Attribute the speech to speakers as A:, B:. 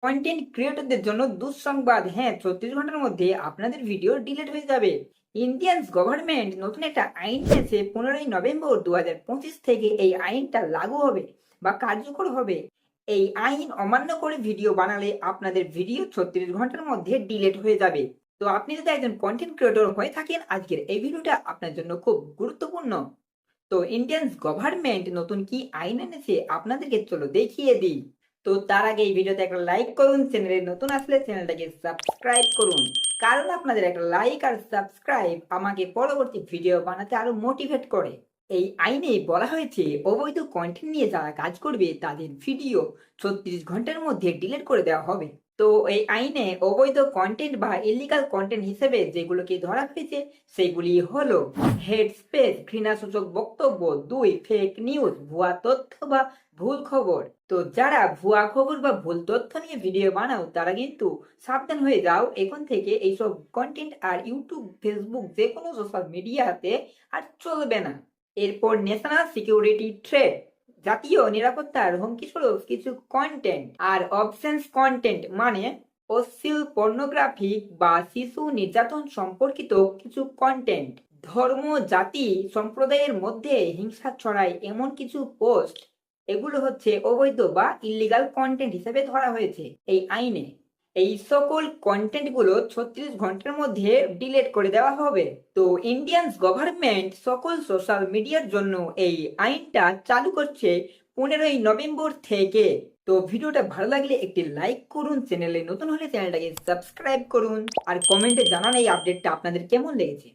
A: Content ক্রিয়েটরদের জন্য দুঃসংবাদ। হ্যাঁ, 36 ঘন্টার মধ্যে আপনাদের ভিডিও ডিলিট হয়ে যাবে। ইন্ডিয়ান গভর্নমেন্ট নতুন একটা আইন এনেছে। 15ই নভেম্বর 2025 থেকে এই আইনটা লাগু হবে বা কার্যকর হবে। এই আইন অমান্য করে ভিডিও বানালে আপনাদের ভিডিও 36 ঘন্টার মধ্যে ডিলিট হয়ে যাবে। তো আপনি যদি একজন কন্টেন্ট ক্রিয়েটর হয়ে থাকেন, আজকের এই ভিডিওটা আপনার জন্য খুব গুরুত্বপূর্ণ। তো ইন্ডিয়ান গভর্নমেন্ট নতুন কি আইন এনেছে আপনাদেরকে চলো দেখিয়ে দিই। তো তার আগে এই ভিডিওতে একটা লাইক করুন, চ্যানেলে নতুন আসলে চ্যানেলটাকে সাবস্ক্রাইব করুন, কারণ আপনাদের একটা লাইক আর সাবস্ক্রাইব আমাকে পরবর্তী ভিডিও বানাতে আরো মোটিভেট করে। এই আইনে বলা হয়েছে অবৈধ কন্টেন্ট নিয়ে যারা কাজ করবে তাদের ভিডিও 36 ঘন্টার মধ্যে ডিলিট করে দেওয়া হবে। তো এই আইনে অবৈধ কন্টেন্ট বা ইলিগাল কন্টেন্ট হিসেবে যেগুলোকে ধরা হয়েছে সেগুলি হলো হেড স্পেস, ঘৃণাসূচক বক্তব্য, 2 ফেক নিউজ, ভুয়া তথ্য বা ভুল খবর। তো যারা ভুয়া খবর বা ভুল তথ্য নিয়ে ভিডিও বানাও তারা কিন্তু সাবধান হয়ে যাও, এখন থেকে এইসব কন্টেন্ট আর ইউটিউব, ফেসবুক, যে কোনো সোশ্যাল মিডিয়াতে আর চলবে না। এরপর ন্যাশনাল সিকিউরিটি থ্রেট, জাতীয় নিরাপত্তার হুমকি স্বরূপ কিছু কন্টেন্ট আর অবসেন্স কন্টেন্ট মানে অশ্লীল, পর্নোগ্রাফিক বা শিশু নির্যাতন সম্পর্কিত কিছু কন্টেন্ট, ধর্ম, জাতি, সম্প্রদায়ের মধ্যে হিংসা ছড়ায় এমন কিছু পোস্ট, এগুলো হচ্ছে অবৈধ বা ইল্লিগাল কন্টেন্ট হিসেবে ধরা হয়েছে এই আইনে। এই সকল কন্টেন্ট গুলো 36 ঘন্টার মধ্যে ডিলিট করে দেওয়া হবে। তো ইন্ডিয়ান গভর্নমেন্ট সকল সোশ্যাল মিডিয়ার জন্য এই আইনটা চালু করছে 15ই নভেম্বর থেকে। তো ভিডিওটা ভালো লাগলে একটি লাইক করুন, চ্যানেলে নতুন হলে চ্যানেলটাকে সাবস্ক্রাইব করুন, আর কমেন্টে জানান এই আপডেটটা আপনাদের কেমন লেগেছে।